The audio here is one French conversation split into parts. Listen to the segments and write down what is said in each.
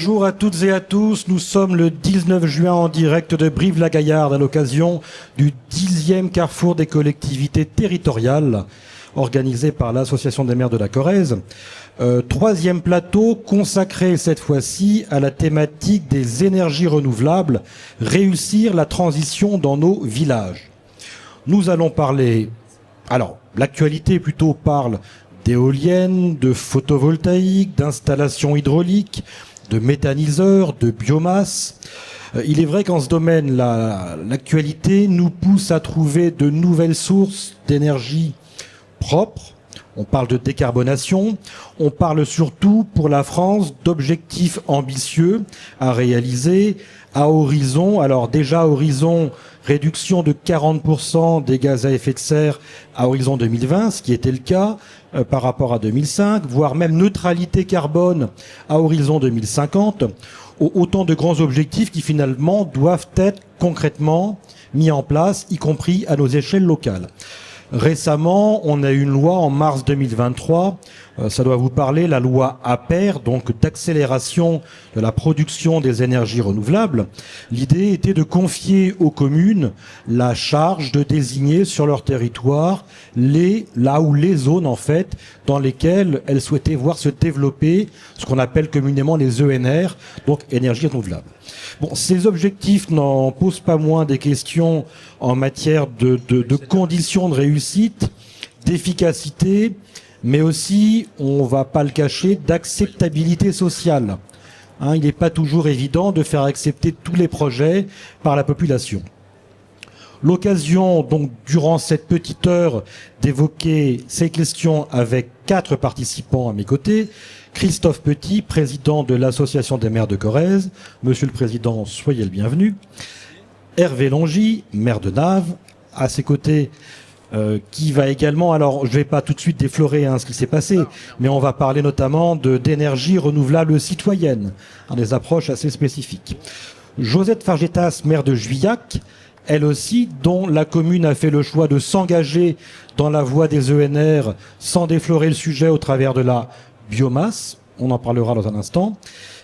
Bonjour à toutes et à tous, nous sommes le 19 juin en direct de Brive-la-Gaillarde à l'occasion du 10e carrefour des collectivités territoriales organisé par l'Association des maires de la Corrèze. Troisième plateau consacré cette fois-ci à la thématique des énergies renouvelables, réussir la transition dans nos villages. Nous allons parler, alors l'actualité plutôt parle d'éoliennes, de photovoltaïque, d'installations hydrauliques, de méthaniseurs, de biomasse. Il est vrai qu'en ce domaine, l'actualité nous pousse à trouver de nouvelles sources d'énergie propres. On parle de décarbonation. On parle surtout pour la France d'objectifs ambitieux à réaliser à horizon. Alors déjà horizon réduction de 40% des gaz à effet de serre à horizon 2020, ce qui était le cas par rapport à 2005, voire même neutralité carbone à horizon 2050. Autant de grands objectifs qui finalement doivent être concrètement mis en place, y compris à nos échelles locales. Récemment, on a eu une loi en mars 2023, ça doit vous parler, la loi APER, donc d'accélération de la production des énergies renouvelables. L'idée était de confier aux communes la charge de désigner sur leur territoire les zones en fait dans lesquelles elles souhaitaient voir se développer ce qu'on appelle communément les ENR, donc énergies renouvelables. Bon, ces objectifs n'en posent pas moins des questions en matière de conditions de réussite, d'efficacité, mais aussi, on va pas le cacher, d'acceptabilité sociale. Il n'est pas toujours évident de faire accepter tous les projets par la population. L'occasion, donc, durant cette petite heure, d'évoquer ces questions avec 4 participants à mes côtés. Christophe Petit, président de l'Association des maires de Corrèze. Monsieur le Président, soyez le bienvenu. Hervé Longy, maire de Naves, à ses côtés, qui va également, alors je ne vais pas tout de suite déflorer ce qui s'est passé, mais on va parler notamment d'énergie renouvelable citoyenne, des approches assez spécifiques. Josette Fargetas, maire de Juillac, elle aussi, dont la commune a fait le choix de s'engager dans la voie des ENR sans déflorer le sujet au travers de la biomasse, on en parlera dans un instant,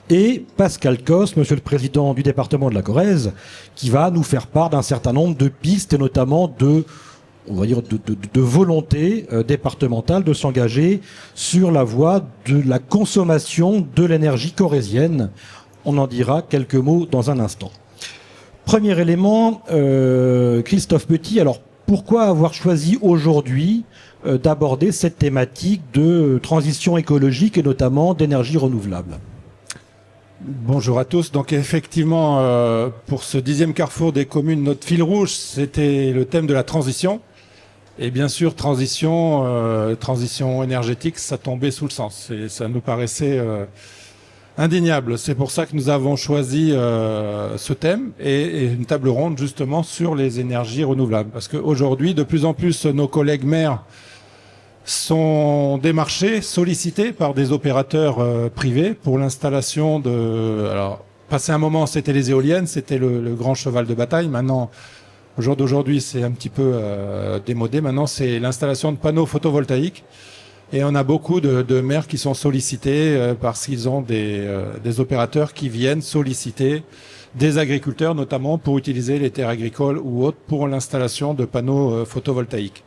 et Pascal Cos, monsieur le président du département de la Corrèze, qui va nous faire part d'un certain nombre de pistes, et notamment de volonté départementale de s'engager sur la voie de la consommation de l'énergie corrézienne. On en dira quelques mots dans un instant. Premier élément, Christophe Petit, alors pourquoi avoir choisi aujourd'hui d'aborder cette thématique de transition écologique et notamment d'énergie renouvelable? Bonjour à tous. Donc effectivement, pour ce 10e carrefour des communes, notre fil rouge, c'était le thème de la transition. Et bien sûr, transition énergétique, ça tombait sous le sens. Et ça nous paraissait indéniable. C'est pour ça que nous avons choisi ce thème et une table ronde justement sur les énergies renouvelables. Parce qu'aujourd'hui, de plus en plus, nos collègues maires sont démarchés, sollicités par des opérateurs privés pour l'installation de... Alors, passé un moment, c'était les éoliennes, c'était le grand cheval de bataille. Maintenant, au jour d'aujourd'hui, c'est un petit peu démodé. Maintenant, c'est l'installation de panneaux photovoltaïques. Et on a beaucoup de maires qui sont sollicités parce qu'ils ont des opérateurs qui viennent solliciter des agriculteurs, notamment pour utiliser les terres agricoles ou autres pour l'installation de panneaux photovoltaïques.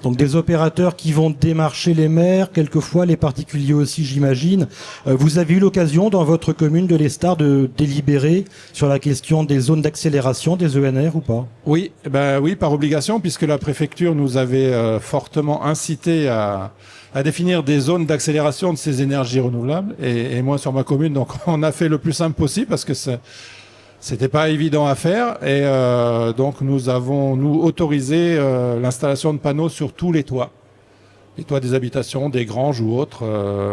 Donc des opérateurs qui vont démarcher les maires, quelquefois les particuliers aussi, j'imagine. Vous avez eu l'occasion dans votre commune de l'Estar de délibérer sur la question des zones d'accélération des ENR ou pas? Oui, oui, par obligation, puisque la préfecture nous avait fortement incité à définir des zones d'accélération de ces énergies renouvelables. Et moi, sur ma commune, donc on a fait le plus simple possible parce que c'était pas évident à faire et donc nous avons autorisé l'installation de panneaux sur tous les toits des habitations, des granges ou autres,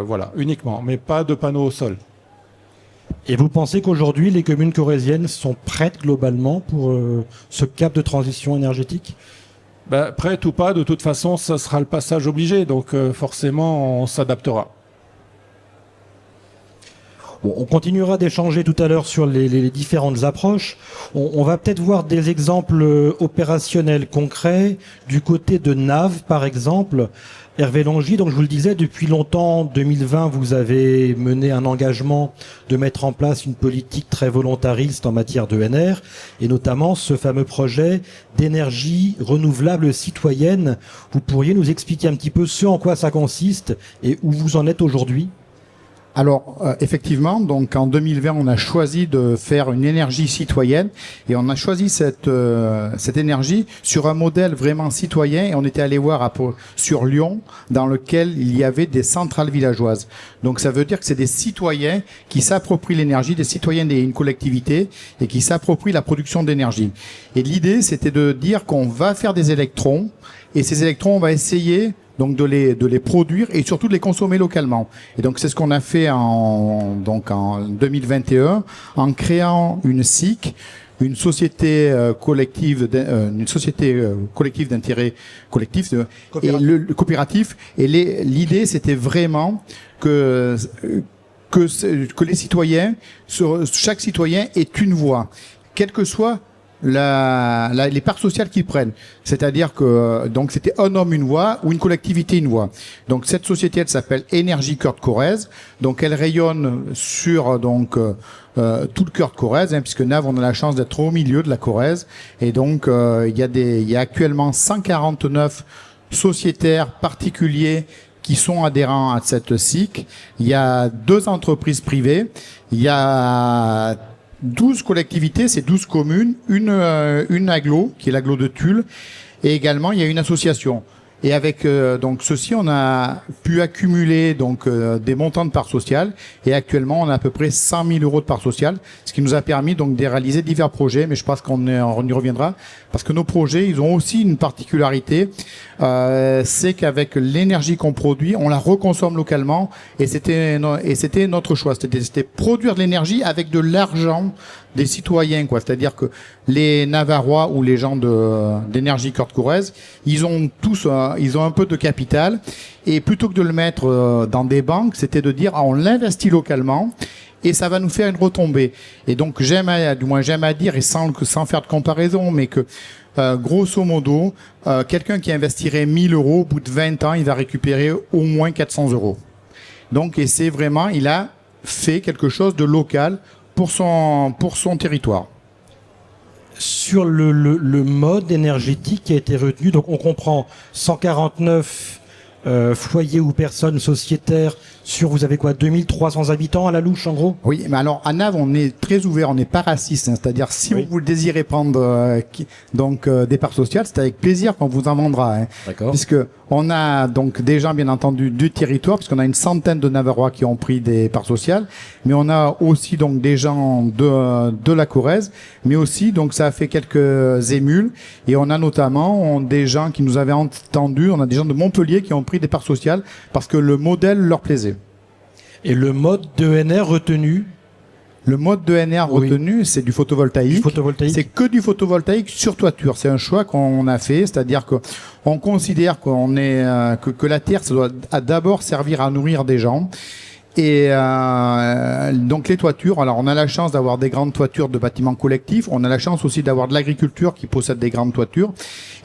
voilà, uniquement, mais pas de panneaux au sol. Et vous pensez qu'aujourd'hui les communes corréziennes sont prêtes globalement pour ce cap de transition énergétique? Prêtes ou pas, de toute façon, ça sera le passage obligé, donc forcément on s'adaptera. Bon, on continuera d'échanger tout à l'heure sur les différentes approches. On va peut-être voir des exemples opérationnels concrets du côté de NAV, par exemple. Hervé Longy, donc je vous le disais, depuis longtemps, 2020, vous avez mené un engagement de mettre en place une politique très volontariste en matière d'ENR, et notamment ce fameux projet d'énergie renouvelable citoyenne. Vous pourriez nous expliquer un petit peu ce en quoi ça consiste et où vous en êtes aujourd'hui ? Alors, effectivement, donc en 2020, on a choisi de faire une énergie citoyenne et on a choisi cette énergie sur un modèle vraiment citoyen et on était allé voir sur Lyon dans lequel il y avait des centrales villageoises. Donc ça veut dire que c'est des citoyens qui s'approprient l'énergie, des citoyens d'une collectivité et qui s'approprient la production d'énergie. Et l'idée, c'était de dire qu'on va faire des électrons et ces électrons, on va essayer donc de les produire et surtout de les consommer localement. Et donc c'est ce qu'on a fait en 2021 en créant une SIC, une société collective d'intérêt collectif coopératif. Et l'idée c'était vraiment que les citoyens, chaque citoyen ait une voix, quelle que soit les parts sociales qu'ils prennent. C'est-à-dire que donc c'était un homme une voix ou une collectivité une voix. Donc cette société elle s'appelle Énergie Cœur de Corrèze. Donc elle rayonne sur tout le cœur de Corrèze, puisque NAV on a la chance d'être au milieu de la Corrèze et donc il y a actuellement 149 sociétaires particuliers qui sont adhérents à cette SIC. Il y a 2 entreprises privées, il y a 12 collectivités, c'est 12 communes, une agglo, qui est l'agglo de Tulle, et également il y a une association. Et avec donc ceci, on a pu accumuler donc des montants de parts sociales et actuellement on a à peu près 100 000 euros de parts sociales, ce qui nous a permis donc de réaliser divers projets. Mais je pense qu'on y reviendra parce que nos projets, ils ont aussi une particularité, c'est qu'avec l'énergie qu'on produit, on la reconsomme localement et c'était notre choix. C'était produire de l'énergie avec de l'argent des citoyens, quoi. C'est-à-dire que les Navarois ou les gens d'énergie Cœur de Corrèze, ils ont un peu de capital et plutôt que de le mettre dans des banques, c'était de dire on l'investit localement et ça va nous faire une retombée. Et donc j'aime à dire et sans faire de comparaison, mais que grosso modo, quelqu'un qui investirait 1000 euros, au bout de 20 ans, il va récupérer au moins 400 euros. Donc, et c'est vraiment, il a fait quelque chose de local pour son territoire. Sur le mode énergétique qui a été retenu, donc on comprend 149 foyers ou personnes sociétaires sur, vous avez quoi, 2300 habitants à la louche en gros? Oui, mais alors à NAV, on est très ouvert, on n'est pas raciste, c'est-à-dire si vous désirez prendre des parts sociales, c'est avec plaisir qu'on vous en vendra. D'accord. Puisque on a donc des gens bien entendu du territoire, puisqu'on a une centaine de Navarois qui ont pris des parts sociales, mais on a aussi donc des gens de la Corrèze, mais aussi donc ça a fait quelques émules et on a notamment des gens qui nous avaient entendus, on a des gens de Montpellier qui ont pris des parts sociales parce que le modèle leur plaisait. Et le mode d'ENR retenu? Le mode d'ENR retenu, c'est du photovoltaïque. C'est que du photovoltaïque sur toiture. C'est un choix qu'on a fait, c'est-à-dire que on considère que la terre, ça doit d'abord servir à nourrir des gens. Et donc les toitures, alors on a la chance d'avoir des grandes toitures de bâtiments collectifs, on a la chance aussi d'avoir de l'agriculture qui possède des grandes toitures,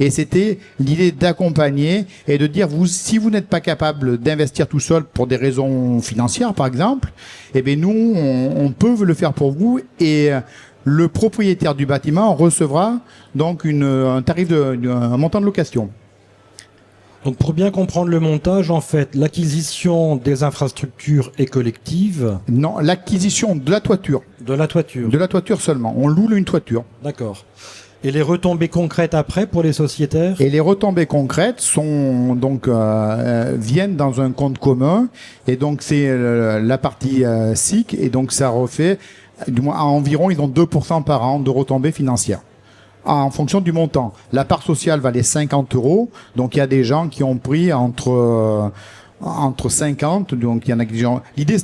et c'était l'idée d'accompagner et de dire, si vous n'êtes pas capable d'investir tout seul pour des raisons financières par exemple, eh bien nous on peut le faire pour vous et le propriétaire du bâtiment recevra donc un tarif un montant de location. Donc pour bien comprendre le montage, en fait, l'acquisition des infrastructures est collective? Non, l'acquisition de la toiture. De la toiture? De la toiture seulement. On loue une toiture. D'accord. Et les retombées concrètes après pour les sociétaires? Et les retombées concrètes sont donc viennent dans un compte commun et donc c'est la partie SIC et donc ça refait du moins à environ ils ont 2% par an de retombées financières. En fonction du montant. La part sociale valait 50 euros. Donc, il y a des gens qui ont pris entre 50. Donc, il y en a qui ont... L'idée,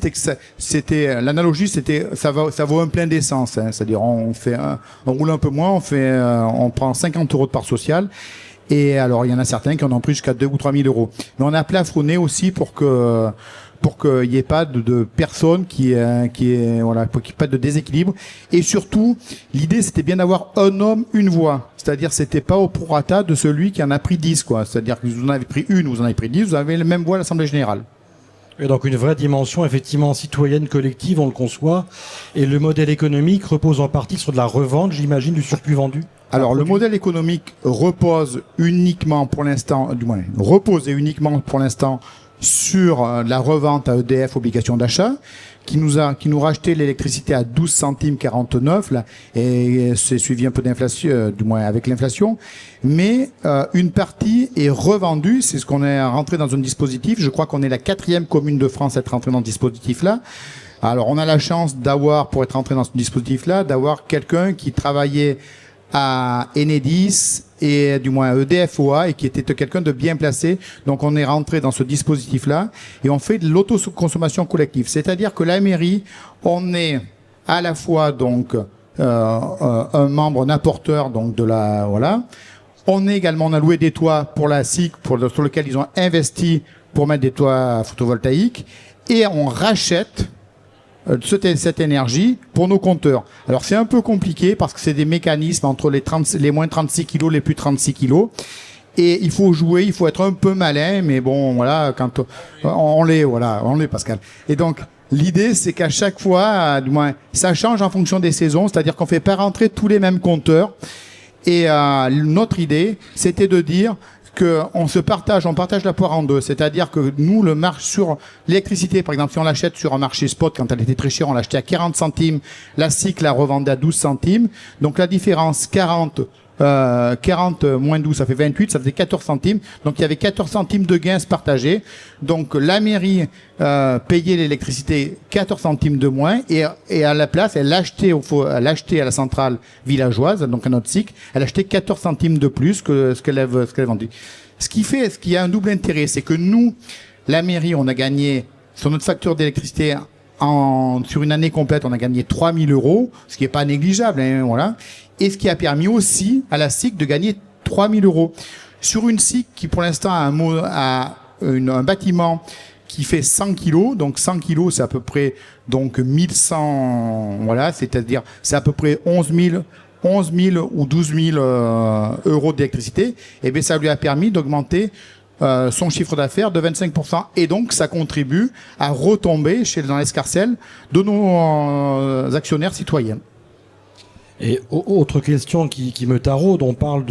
l'analogie, ça vaut un plein d'essence, C'est-à-dire, on roule un peu moins, on prend 50 euros de part sociale. Et alors, il y en a certains qui en ont pris jusqu'à 2 ou 3 000 euros. Mais on a plafonné aussi pour que pour qu'il n'y ait pas de personne voilà, pour qu'il n'y ait pas de déséquilibre. Et surtout, l'idée, c'était bien d'avoir un homme, une voix. C'est-à-dire, c'était pas au prorata de celui qui en a pris 10, quoi. C'est-à-dire que vous en avez pris une, vous en avez pris 10, vous avez la même voix à l'Assemblée générale. Et donc une vraie dimension effectivement citoyenne collective, on le conçoit. Et le modèle économique repose en partie sur de la revente, j'imagine, du surplus vendu. Alors le modèle économique repose uniquement pour l'instant, du moins reposait uniquement pour l'instant sur la revente à EDF obligation d'achat, qui nous rachetait l'électricité à 12 centimes 49 là, et c'est suivi un peu d'inflation, du moins avec l'inflation, mais une partie est revendue. C'est ce qu'on est rentré dans un dispositif. Je crois qu'on est la 4e commune de France à être rentrée dans ce dispositif-là. Alors on a la chance d'avoir, pour être rentré dans ce dispositif-là, d'avoir quelqu'un qui travaillait à Enedis et du moins à EDF-OA et qui était quelqu'un de bien placé. Donc on est rentré dans ce dispositif-là et on fait de l'autoconsommation collective. C'est-à-dire que la mairie, on est à la fois donc un membre, un apporteur donc de la voilà. On a loué des toits pour la SIC sur lequel ils ont investi pour mettre des toits photovoltaïques et on rachète cette énergie pour nos compteurs. Alors c'est un peu compliqué parce que c'est des mécanismes entre les moins 36 kilos, les plus 36 kilos. Et il faut jouer, il faut être un peu malin, mais bon, voilà, quand on l'est, Pascal. Et donc, l'idée, c'est qu'à chaque fois, du moins, ça change en fonction des saisons, c'est-à-dire qu'on fait pas rentrer tous les mêmes compteurs. Et notre idée, c'était de dire on partage la poire en deux. C'est-à-dire que nous, le marché sur l'électricité, par exemple, si on l'achète sur un marché spot, quand elle était très chère, on l'achetait à 40 centimes. La SIC la revendait à 12 centimes. Donc, la différence, 40 moins 12, ça fait 28, ça faisait 14 centimes. Donc, il y avait 14 centimes de gains à se partager. Donc, la mairie, payait l'électricité 14 centimes de moins et à la place, elle l'achetait à la centrale villageoise, donc à notre SIC, elle achetait 14 centimes de plus que ce qu'elle a vendu. Ce qui a un double intérêt, c'est que nous, la mairie, on a gagné sur notre facture d'électricité sur une année complète, on a gagné 3 000 €, ce qui est pas négligeable, hein, voilà. Et ce qui a permis aussi à la SIC de gagner 3 000 €. Sur une SIC qui, pour l'instant, a un bâtiment qui fait 100 kilos, donc 100 kilos, c'est à peu près, donc, 1100, voilà, c'est-à-dire, c'est à peu près 11 000 ou 12 000 € d'électricité. Et bien, ça lui a permis d'augmenter son chiffre d'affaires de 25%. Et donc, ça contribue à retomber dans l'escarcelle de nos actionnaires citoyens. Et autre question qui me taraude, on parle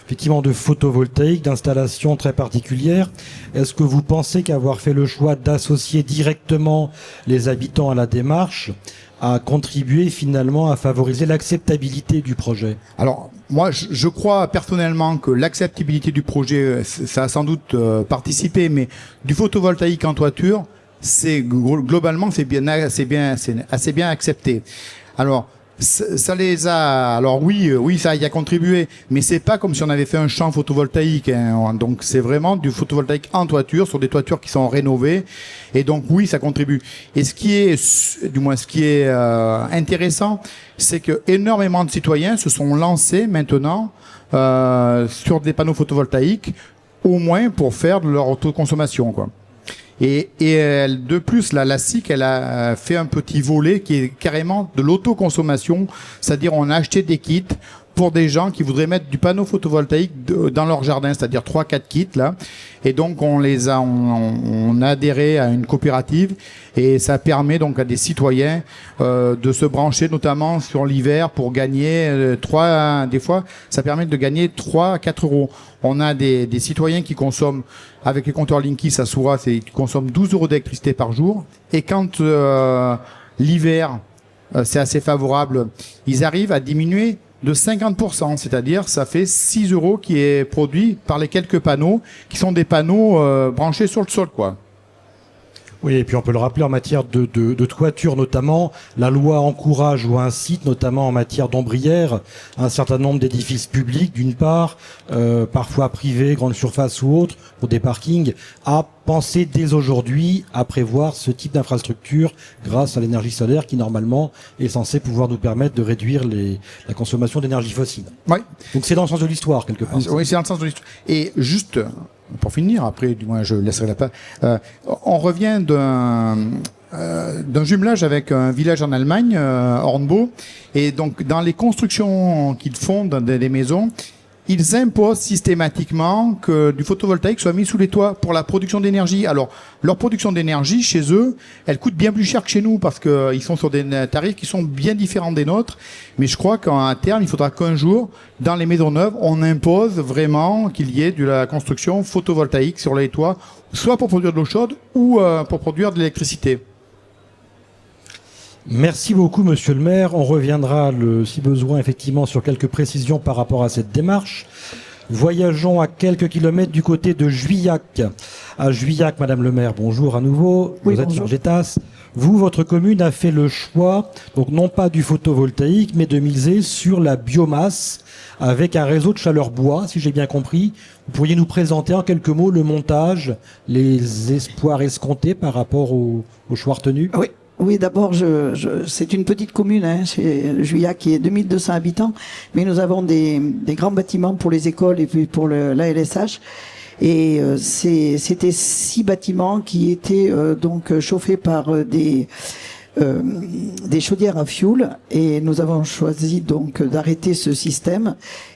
effectivement de photovoltaïque, d'installations très particulières. Est-ce que vous pensez qu'avoir fait le choix d'associer directement les habitants à la démarche a contribué finalement à favoriser l'acceptabilité du projet? Alors, moi, je crois personnellement que l'acceptabilité du projet, ça a sans doute participé, mais du photovoltaïque en toiture, globalement, c'est assez bien accepté. Alors, ça les a. Alors oui, ça y a contribué, mais c'est pas comme si on avait fait un champ photovoltaïque. Hein. Donc c'est vraiment du photovoltaïque en toiture sur des toitures qui sont rénovées, et donc oui, ça contribue. Et ce qui est intéressant, c'est que énormément de citoyens se sont lancés maintenant sur des panneaux photovoltaïques, au moins pour faire de leur autoconsommation, quoi. Et de plus, la SIC, elle a fait un petit volet qui est carrément de l'autoconsommation, c'est-à-dire on a acheté des kits pour des gens qui voudraient mettre du panneau photovoltaïque dans leur jardin, c'est-à-dire 3-4 kits là. Et donc on a adhéré à une coopérative et ça permet donc à des citoyens de se brancher notamment sur l'hiver pour gagner des fois ça permet de gagner 3-4 €. On a des citoyens qui consomment avec les compteurs Linky, ça soura, qui consomment 12 € d'électricité par jour. Et quand l'hiver c'est assez favorable, ils arrivent à diminuer de 50%, c'est-à-dire ça fait 6 € qui est produit par les quelques panneaux qui sont des panneaux branchés sur le sol, quoi. Oui, et puis on peut le rappeler en matière de toiture notamment, la loi encourage ou incite notamment en matière d'ombrière un certain nombre d'édifices publics d'une part, parfois privés, grandes surfaces ou autres, pour des parkings, à penser dès aujourd'hui à prévoir ce type d'infrastructure grâce à l'énergie solaire qui normalement est censée pouvoir nous permettre de réduire la consommation d'énergie fossile. Oui. Donc c'est dans le sens de l'histoire quelque part. Oui, c'est dans le sens de l'histoire. Et juste pour finir, après du moins je laisserai la place. On revient d'un jumelage avec un village en Allemagne, Hornbach, et donc dans les constructions qu'ils font dans des maisons, ils imposent systématiquement que du photovoltaïque soit mis sous les toits pour la production d'énergie. Alors, leur production d'énergie, chez eux, elle coûte bien plus cher que chez nous parce qu'ils sont sur des tarifs qui sont bien différents des nôtres. Mais je crois qu'à terme, il faudra qu'un jour, dans les maisons neuves, on impose vraiment qu'il y ait de la construction photovoltaïque sur les toits, soit pour produire de l'eau chaude ou pour produire de l'électricité. Merci beaucoup, monsieur le maire. On reviendra, si besoin, effectivement, sur quelques précisions par rapport à cette démarche. Voyageons à quelques kilomètres du côté de Juillac. À Juillac, madame le maire, bonjour à nouveau. Oui, vous êtes bonjour. Margétas. Vous, votre commune a fait le choix, donc non pas du photovoltaïque, mais de miser sur la biomasse avec un réseau de chaleur bois, si j'ai bien compris. Vous pourriez nous présenter en quelques mots le montage, les espoirs escomptés par rapport au choix retenu? Oui. Oui, d'abord, c'est une petite commune, c'est Juillac, qui est 2200 habitants, mais nous avons des grands bâtiments pour les écoles et puis pour l'ALSH. Et c'était 6 bâtiments qui étaient donc chauffés par des chaudières à fioul, et nous avons choisi donc d'arrêter ce système.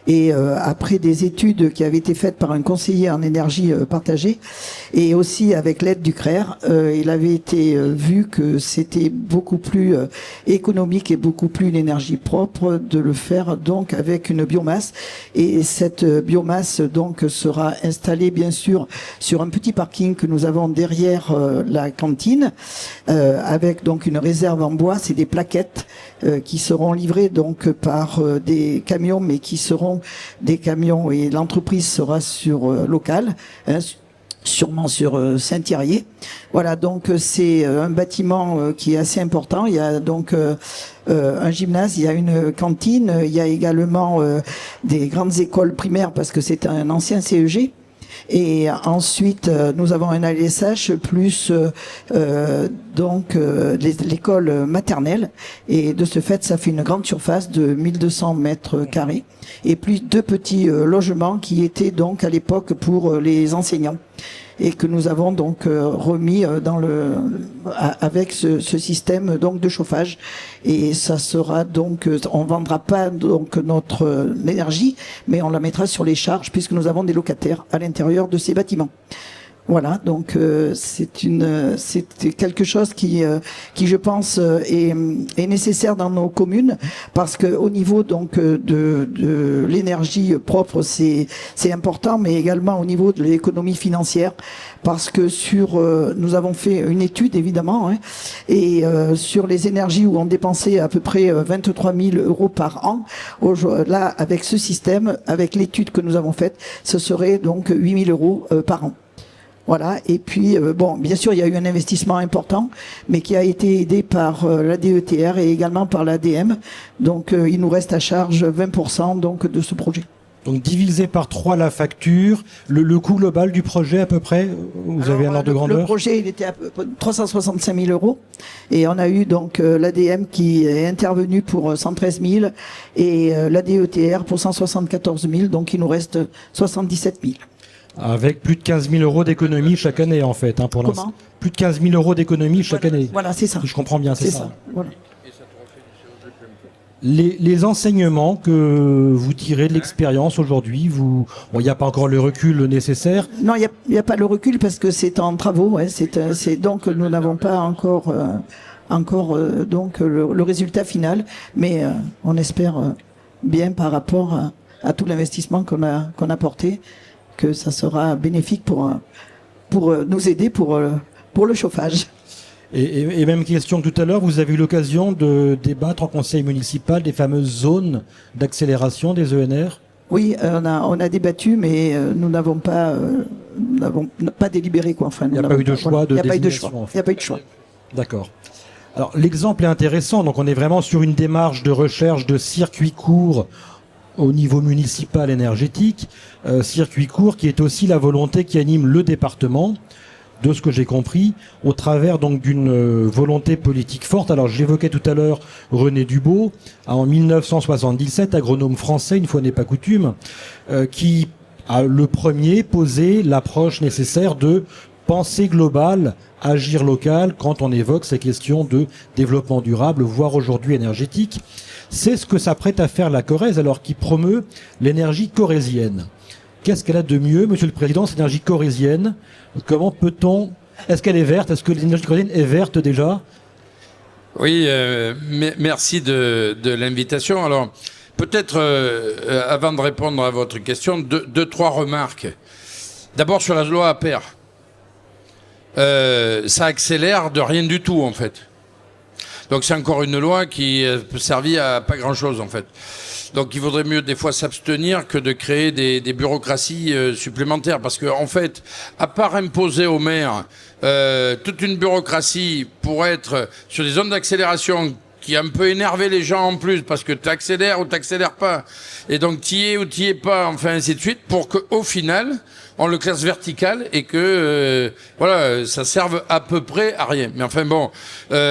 Et après des études qui avaient été faites par un conseiller en énergie partagée et aussi avec l'aide du CRER, il avait été vu que c'était beaucoup plus économique et beaucoup plus une énergie propre de le faire donc avec une biomasse. Et cette biomasse donc sera installée bien sûr sur un petit parking que nous avons derrière la cantine, avec donc une réserve en bois. C'est des plaquettes qui seront livrées donc par des camions, mais qui seront des camions, et l'entreprise sera sur local, sûrement sur Saint-Thierry. Voilà, donc c'est un bâtiment qui est assez important. Il y a donc un gymnase, il y a une cantine, il y a également des grandes écoles primaires parce que c'est un ancien CEG. Et ensuite, nous avons un ALSH plus l'école maternelle. Et de ce fait, ça fait une grande surface de 1200 mètres carrés. Et plus 2 petits logements qui étaient donc à l'époque pour les enseignants. Et que nous avons donc remis avec ce système donc de chauffage. Et ça sera donc, on vendra pas donc notre énergie, mais on la mettra sur les charges puisque nous avons des locataires à l'intérieur de ces bâtiments. Voilà, donc c'est quelque chose qui je pense est nécessaire dans nos communes, parce que au niveau donc de l'énergie propre, c'est important, mais également au niveau de l'économie financière, parce que nous avons fait une étude évidemment, et sur les énergies où on dépensait à peu près 23 000 euros par an, là avec ce système, avec l'étude que nous avons faite, ce serait donc 8 000 euros par an. Voilà, et puis bon, bien sûr, il y a eu un investissement important, mais qui a été aidé par la DETR et également par l'ADM. Donc, il nous reste à charge 20% donc de ce projet. Donc divisé par 3 la facture, le coût global du projet à peu près, vous avez un ordre de grandeur? Le projet, il était à peu près 365 000 euros, et on a eu donc l'ADM qui est intervenu pour 113 000 et la DETR pour 174 000, donc il nous reste 77 000. Avec plus de 15 000 euros d'économie chaque année, en fait, pour l'instant. Comment ? Plus de 15 000 euros d'économie chaque année. Voilà, c'est ça. Si je comprends bien, c'est ça. Voilà. Les enseignements que vous tirez de l'expérience aujourd'hui, il n'y a pas encore le recul nécessaire. Non, il n'y a pas le recul parce que c'est en travaux. C'est donc nous n'avons pas encore donc le résultat final, mais on espère bien par rapport à tout l'investissement qu'on a porté, que ça sera bénéfique pour nous aider pour le chauffage. Et même question que tout à l'heure, vous avez eu l'occasion de débattre en conseil municipal des fameuses zones d'accélération des ENR? Oui, on a débattu, mais nous n'avons pas délibéré, quoi. Enfin, il n'y a pas eu de choix de désignation. Il n'y a pas eu de choix. D'accord. Alors l'exemple est intéressant. Donc on est vraiment sur une démarche de recherche de circuits courts au niveau municipal énergétique, circuit court qui est aussi la volonté qui anime le département de ce que j'ai compris, au travers donc d'une volonté politique forte. Alors j'évoquais tout à l'heure René Dubos, en 1977, agronome français, une fois n'est pas coutume, qui a le premier posé l'approche nécessaire de pensée globale, agir local quand on évoque ces questions de développement durable, voire aujourd'hui énergétique. C'est ce que s'apprête à faire la Corrèze, alors qui promeut l'énergie corrézienne. Qu'est-ce qu'elle a de mieux, Monsieur le Président, cette énergie corrézienne? Comment peut-on... Est-ce qu'elle est verte? Est-ce que l'énergie corrézienne est verte déjà? Oui, merci de l'invitation. Alors, peut-être, avant de répondre à votre question, deux, trois remarques. D'abord, sur la loi APER. Ça accélère de rien du tout, en fait. Donc, c'est encore une loi qui peut servir à pas grand-chose, en fait. Donc, il vaudrait mieux, des fois, s'abstenir que de créer des bureaucraties supplémentaires. Parce que, en fait, à part imposer aux maires toute une bureaucratie pour être sur des zones d'accélération qui a un peu énervé les gens en plus, parce que t'accélères ou t'accélères pas, et donc t'y es ou t'y es pas, enfin ainsi de suite, pour qu'au final, on le classe vertical et que voilà, ça serve à peu près à rien. Mais enfin bon,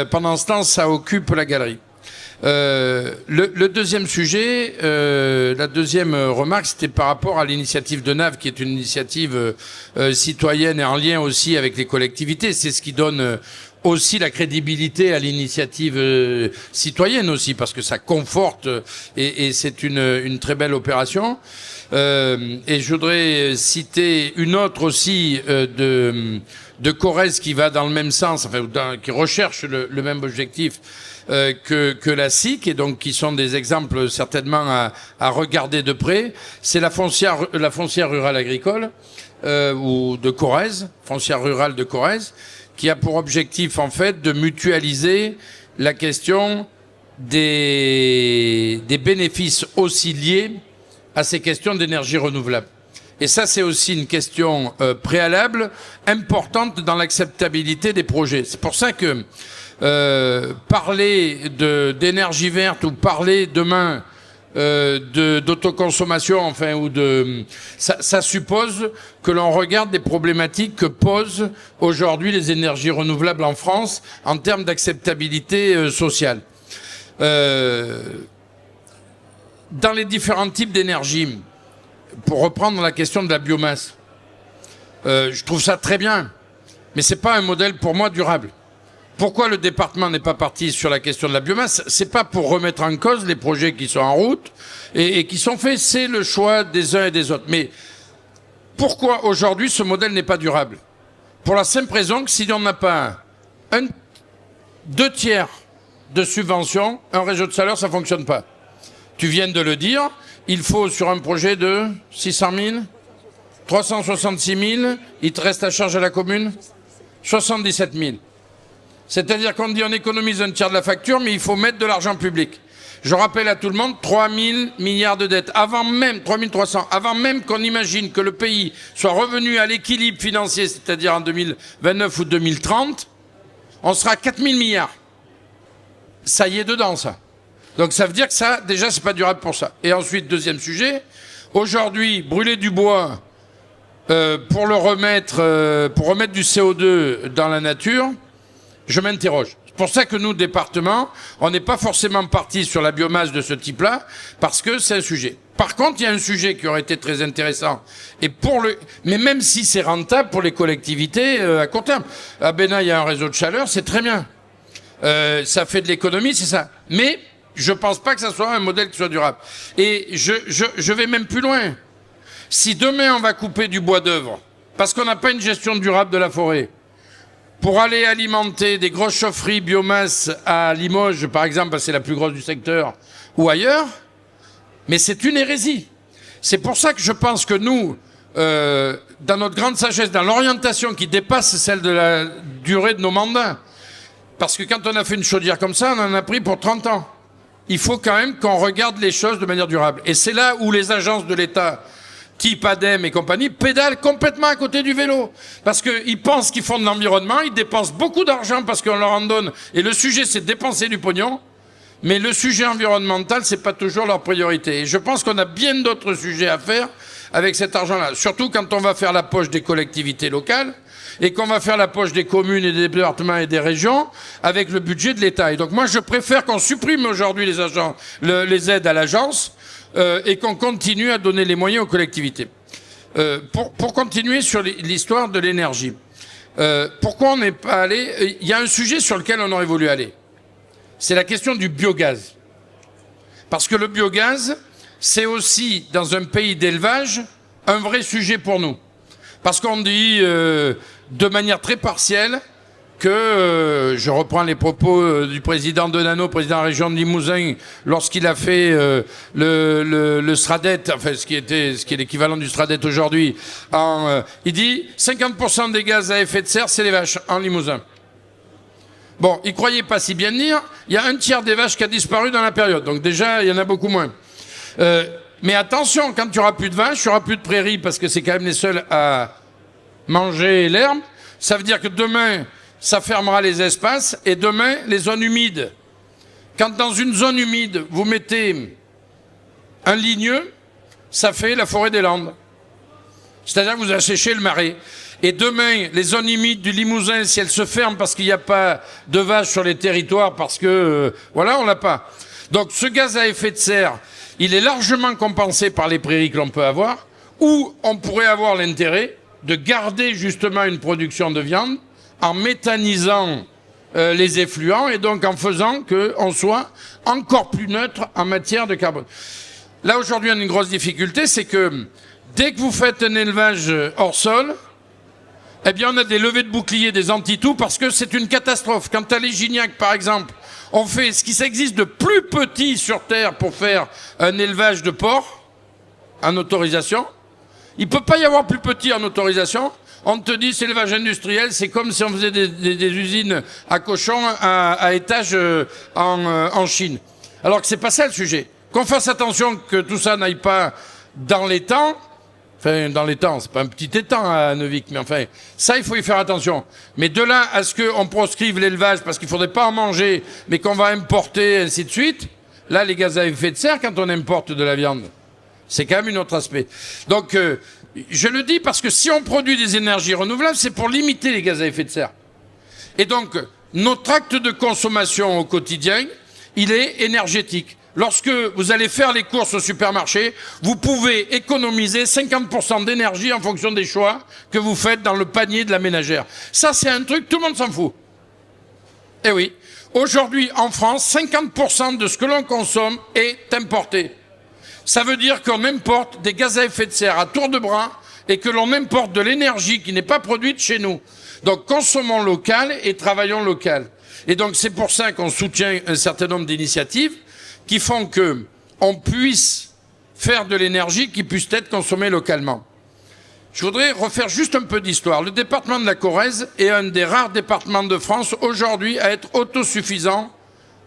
pendant ce temps, ça occupe la galerie. Le deuxième sujet, la deuxième remarque, c'était par rapport à l'initiative de NAV, qui est une initiative citoyenne et en lien aussi avec les collectivités. C'est ce qui donne aussi la crédibilité à l'initiative citoyenne aussi, parce que ça conforte et c'est une très belle opération. Et je voudrais citer une autre aussi de Corrèze qui va dans le même sens, enfin qui recherche le même objectif que la SIC, et donc qui sont des exemples certainement à regarder de près. C'est la foncière rurale agricole ou de Corrèze, foncière rurale de Corrèze, qui a pour objectif en fait de mutualiser la question des bénéfices aussi liés à ces questions d'énergie renouvelable. Et ça, c'est aussi une question préalable, importante dans l'acceptabilité des projets. C'est pour ça que parler d'énergie verte ou parler demain d'autoconsommation, enfin, ou ça suppose que l'on regarde des problématiques que posent aujourd'hui les énergies renouvelables en France en termes d'acceptabilité sociale. Dans les différents types d'énergie, pour reprendre la question de la biomasse, je trouve ça très bien, mais c'est pas un modèle pour moi durable. Pourquoi le département n'est pas parti sur la question de la biomasse? C'est pas pour remettre en cause les projets qui sont en route et qui sont faits, c'est le choix des uns et des autres. Mais pourquoi aujourd'hui ce modèle n'est pas durable? Pour la simple raison que si on n'a pas 2/3 de subvention, un réseau de chaleur, ça fonctionne pas. Tu viens de le dire, il faut sur un projet de 600 000, 366 000, il te reste à charge à la commune 77 000. C'est-à-dire qu'on dit on économise 1/3 de la facture, mais il faut mettre de l'argent public. Je rappelle à tout le monde, 3 000 milliards de dettes. Avant même, 3 300, avant même qu'on imagine que le pays soit revenu à l'équilibre financier, c'est-à-dire en 2029 ou 2030, on sera à 4 000 milliards. Ça y est dedans, ça. Donc ça veut dire que ça, déjà, c'est pas durable pour ça. Et ensuite, deuxième sujet, aujourd'hui, brûler du bois pour remettre du CO2 dans la nature, je m'interroge. C'est pour ça que nous, département, on n'est pas forcément parti sur la biomasse de ce type-là, parce que c'est un sujet. Par contre, il y a un sujet qui aurait été très intéressant, mais même si c'est rentable pour les collectivités à court terme. À Bénin, il y a un réseau de chaleur, c'est très bien. Ça fait de l'économie, c'est ça. Mais je pense pas que ça soit un modèle qui soit durable. Et je vais même plus loin. Si demain on va couper du bois d'œuvre, parce qu'on n'a pas une gestion durable de la forêt, pour aller alimenter des grosses chaufferies biomasse à Limoges, par exemple, parce que c'est la plus grosse du secteur, ou ailleurs, mais c'est une hérésie. C'est pour ça que je pense que nous, dans notre grande sagesse, dans l'orientation qui dépasse celle de la durée de nos mandats, parce que quand on a fait une chaudière comme ça, on en a pris pour 30 ans. Il faut quand même qu'on regarde les choses de manière durable. Et c'est là où les agences de l'État, type ADEME et compagnie, pédalent complètement à côté du vélo. Parce qu'ils pensent qu'ils font de l'environnement, ils dépensent beaucoup d'argent parce qu'on leur en donne. Et le sujet, c'est de dépenser du pognon. Mais le sujet environnemental, c'est pas toujours leur priorité. Et je pense qu'on a bien d'autres sujets à faire avec cet argent-là. Surtout quand on va faire la poche des collectivités locales et qu'on va faire la poche des communes et des départements et des régions avec le budget de l'État. Et donc moi, je préfère qu'on supprime aujourd'hui les aides à l'agence et qu'on continue à donner les moyens aux collectivités. Pour continuer sur l'histoire de l'énergie, pourquoi on n'est pas allé... Il y a un sujet sur lequel on aurait voulu aller. C'est la question du biogaz. Parce que le biogaz, c'est aussi, dans un pays d'élevage, un vrai sujet pour nous. Parce qu'on dit de manière très partielle que, je reprends les propos du président Denano, président de la région de Limousin, lorsqu'il a fait le SRADET, enfin ce qui est l'équivalent du SRADET aujourd'hui, il dit 50% des gaz à effet de serre, c'est les vaches en Limousin. Bon, il croyait pas si bien dire, il y a un tiers des vaches qui a disparu dans la période, donc déjà, il y en a beaucoup moins. Mais attention, quand tu auras plus de vaches, tu auras plus de prairies, parce que c'est quand même les seuls à manger l'herbe. Ça veut dire que demain, ça fermera les espaces, et demain, les zones humides. Quand dans une zone humide, vous mettez un ligneux, ça fait la forêt des Landes. C'est-à-dire que vous asséchez le marais. Et demain, les zones humides du Limousin, si elles se ferment parce qu'il n'y a pas de vaches sur les territoires, parce que, voilà, on l'a pas. Donc ce gaz à effet de serre, il est largement compensé par les prairies que l'on peut avoir, ou on pourrait avoir l'intérêt de garder justement une production de viande en méthanisant les effluents et donc en faisant qu'on soit encore plus neutre en matière de carbone. Là, aujourd'hui, on a une grosse difficulté, c'est que dès que vous faites un élevage hors sol, eh bien, on a des levées de boucliers, des anti-tout, parce que c'est une catastrophe. Quand à Légignac, par exemple, on fait ce qui existe de plus petit sur Terre pour faire un élevage de porc en autorisation, il peut pas y avoir plus petit en autorisation. On te dit c'est élevage industriel, c'est comme si on faisait des usines à cochons à étage en Chine. Alors que c'est pas ça le sujet. Qu'on fasse attention que tout ça n'aille pas dans les temps. Enfin, dans les temps, c'est pas un petit étang à Neuvic, mais enfin, ça, il faut y faire attention. Mais de là à ce qu'on proscrive l'élevage parce qu'il faudrait pas en manger, mais qu'on va importer, ainsi de suite, là, les gaz à effet de serre, quand on importe de la viande, c'est quand même un autre aspect. Donc, je le dis parce que si on produit des énergies renouvelables, c'est pour limiter les gaz à effet de serre. Et donc, notre acte de consommation au quotidien, il est énergétique. Lorsque vous allez faire les courses au supermarché, vous pouvez économiser 50% d'énergie en fonction des choix que vous faites dans le panier de la ménagère. Ça, c'est un truc, tout le monde s'en fout. Eh oui. Aujourd'hui, en France, 50% de ce que l'on consomme est importé. Ça veut dire qu'on importe des gaz à effet de serre à tour de bras et que l'on importe de l'énergie qui n'est pas produite chez nous. Donc, consommons local et travaillons local. Et donc, c'est pour ça qu'on soutient un certain nombre d'initiatives qui font que on puisse faire de l'énergie qui puisse être consommée localement. Je voudrais refaire juste un peu d'histoire. Le département de la Corrèze est un des rares départements de France aujourd'hui à être autosuffisant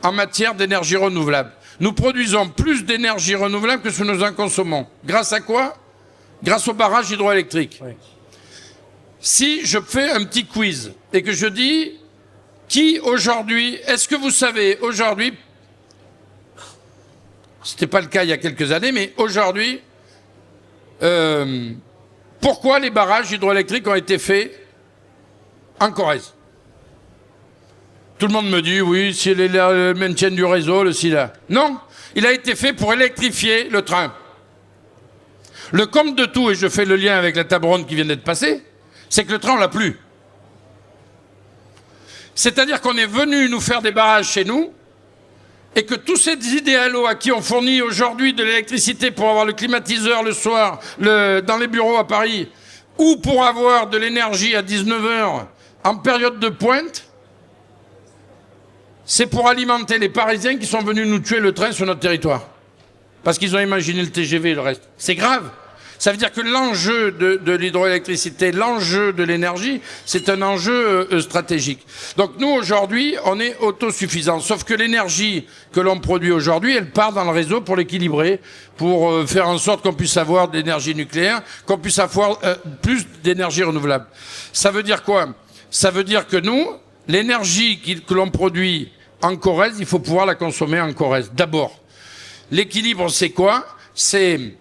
en matière d'énergie renouvelable. Nous produisons plus d'énergie renouvelable que ce que nous en consommons. Grâce à quoi? Grâce aux barrages hydroélectriques. Oui. Si je fais un petit quiz et que je dis qui aujourd'hui, est-ce que vous savez aujourd'hui, c'était pas le cas il y a quelques années, mais aujourd'hui, pourquoi les barrages hydroélectriques ont été faits en Corrèze? Tout le monde me dit, oui, c'est le maintien du réseau, le SILA. Non, il a été fait pour électrifier le train. Le compte de tout, et je fais le lien avec la table ronde qui vient d'être passée, c'est que le train, on l'a plus. C'est-à-dire qu'on est venu nous faire des barrages chez nous, et que tous ces idéalos à qui on fournit aujourd'hui de l'électricité pour avoir le climatiseur le soir dans les bureaux à Paris, ou pour avoir de l'énergie à 19h en période de pointe, c'est pour alimenter les Parisiens qui sont venus nous tuer le train sur notre territoire. Parce qu'ils ont imaginé le TGV et le reste. C'est grave. Ça veut dire que l'enjeu de l'hydroélectricité, l'enjeu de l'énergie, c'est un enjeu stratégique. Donc nous, aujourd'hui, on est autosuffisants. Sauf que l'énergie que l'on produit aujourd'hui, elle part dans le réseau pour l'équilibrer, pour faire en sorte qu'on puisse avoir de l'énergie nucléaire, qu'on puisse avoir plus d'énergie renouvelable. Ça veut dire quoi? Ça veut dire que nous, l'énergie que l'on produit en Corrèze, il faut pouvoir la consommer en Corrèze. D'abord, l'équilibre, c'est quoi? C'est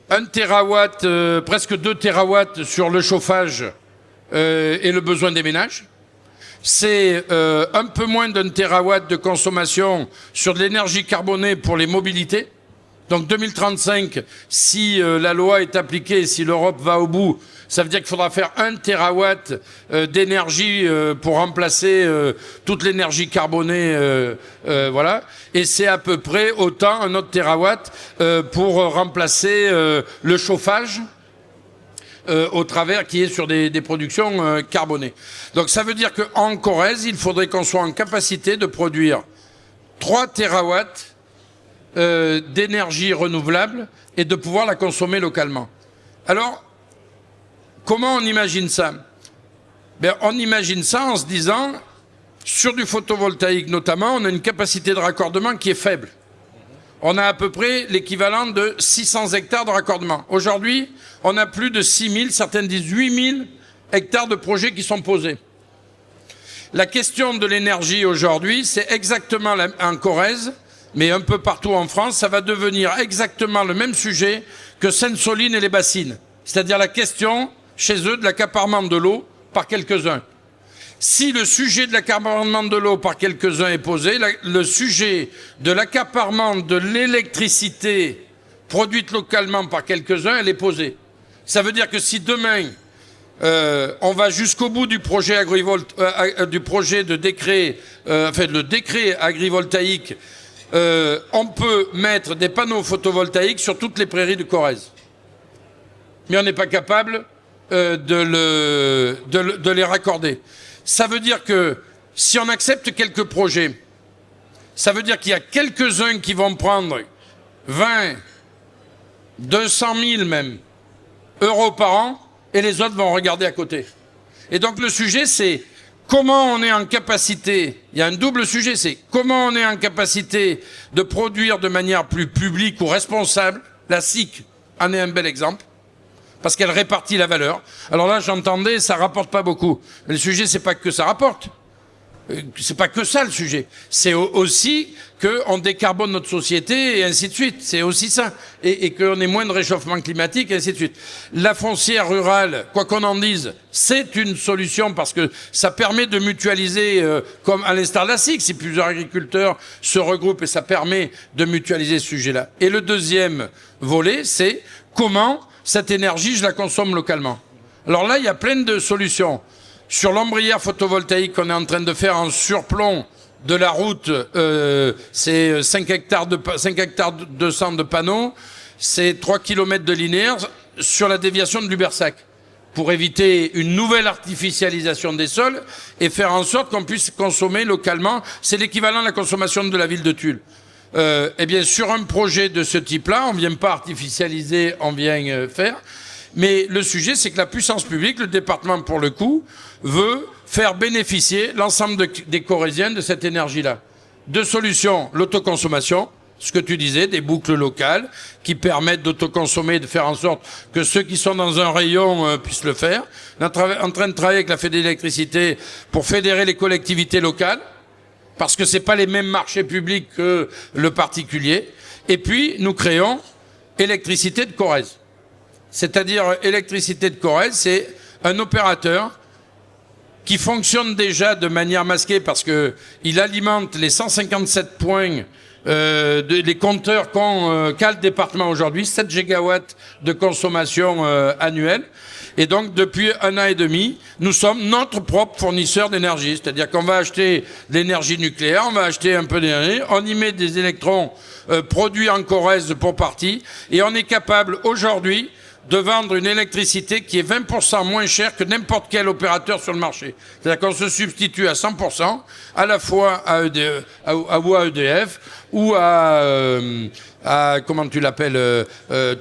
1 terawatt, presque 2 terawatts sur le chauffage et le besoin des ménages. C'est un peu moins d'1 terawatt de consommation sur de l'énergie carbonée pour les mobilités. Donc 2035, si la loi est appliquée, si l'Europe va au bout, ça veut dire qu'il faudra faire 1 terawatt d'énergie pour remplacer toute l'énergie carbonée, voilà. Et c'est à peu près autant, un autre terawatt, pour remplacer le chauffage au travers qui est sur des productions carbonées. Donc ça veut dire qu'en Corrèze, il faudrait qu'on soit en capacité de produire 3 terawatts d'énergie renouvelable et de pouvoir la consommer localement. Alors, comment on imagine ça? On imagine ça en se disant, sur du photovoltaïque notamment, on a une capacité de raccordement qui est faible. On a à peu près l'équivalent de 600 hectares de raccordement. Aujourd'hui, on a plus de 6000, certaines disent 8000 hectares de projets qui sont posés. La question de l'énergie aujourd'hui, c'est exactement en Corrèze, mais un peu partout en France, ça va devenir exactement le même sujet que Sainte-Soline et les bassines. C'est-à-dire la question, chez eux, de l'accaparement de l'eau par quelques-uns. Si le sujet de l'accaparement de l'eau par quelques-uns est posé, le sujet de l'accaparement de l'électricité produite localement par quelques-uns, elle est posée. Ça veut dire que si demain, on va jusqu'au bout du projet du projet de décret, le décret agrivoltaïque, on peut mettre des panneaux photovoltaïques sur toutes les prairies de Corrèze. Mais on n'est pas capable de les raccorder. Ça veut dire que si on accepte quelques projets, ça veut dire qu'il y a quelques-uns qui vont prendre 20, 200 000 même euros par an et les autres vont regarder à côté. Et donc le sujet c'est comment on est en capacité, il y a un double sujet, c'est comment on est en capacité de produire de manière plus publique ou responsable. La SIC en est un bel exemple, parce qu'elle répartit la valeur. Alors là, j'entendais, ça rapporte pas beaucoup. Mais le sujet, c'est pas que ça rapporte. C'est pas que ça le sujet. C'est aussi qu'on décarbone notre société et ainsi de suite. C'est aussi ça. Et qu'on ait moins de réchauffement climatique et ainsi de suite. La foncière rurale, quoi qu'on en dise, c'est une solution parce que ça permet de mutualiser, comme à l'instar de la SIC, si plusieurs agriculteurs se regroupent et ça permet de mutualiser ce sujet-là. Et le deuxième volet, c'est comment cette énergie, je la consomme localement. Alors là, il y a plein de solutions. Sur l'ombrière photovoltaïque qu'on est en train de faire en surplomb de la route, c'est 5 hectares 200 de panneaux, c'est 3 km de linéaire sur la déviation de Lubersac, pour éviter une nouvelle artificialisation des sols et faire en sorte qu'on puisse consommer localement. C'est l'équivalent de la consommation de la ville de Tulle. Eh bien, sur un projet de ce type-là, on ne vient pas artificialiser, on vient faire. Mais le sujet, c'est que la puissance publique, le département pour le coup, veut faire bénéficier l'ensemble des Corréziens de cette énergie-là. Deux solutions, l'autoconsommation, ce que tu disais, des boucles locales qui permettent d'autoconsommer, de faire en sorte que ceux qui sont dans un rayon puissent le faire. On est en train de travailler avec la Fédé d'électricité pour fédérer les collectivités locales, parce que c'est pas les mêmes marchés publics que le particulier. Et puis, nous créons Électricité de Corrèze. C'est-à-dire, Électricité de Corrèze, c'est un opérateur qui fonctionne déjà de manière masquée parce que il alimente les 157 points, les compteurs qu'a le département aujourd'hui, 7 gigawatts de consommation annuelle. Et donc, depuis 1 an et demi, nous sommes notre propre fournisseur d'énergie. C'est-à-dire qu'on va acheter de l'énergie nucléaire, on va acheter un peu d'énergie, on y met des électrons produits en Corrèze pour partie, et on est capable aujourd'hui de vendre une électricité qui est 20% moins chère que n'importe quel opérateur sur le marché. C'est-à-dire qu'on se substitue à 100%, à la fois à EDF ou à comment tu l'appelles,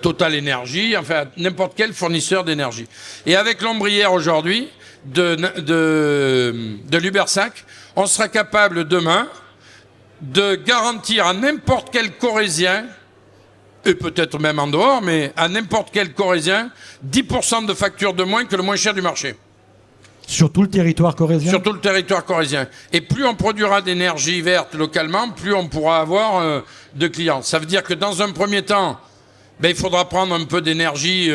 Total Énergie, enfin n'importe quel fournisseur d'énergie. Et avec l'ombrière aujourd'hui de Lubersac, on sera capable demain de garantir à n'importe quel Corrézien, et peut-être même en dehors, mais à n'importe quel Corrézien, 10% de facture de moins que le moins cher du marché. Sur tout le territoire corrézien? Sur tout le territoire corrézien. Et plus on produira d'énergie verte localement, plus on pourra avoir de clients. Ça veut dire que dans un premier temps, Ben, il faudra prendre un peu d'énergie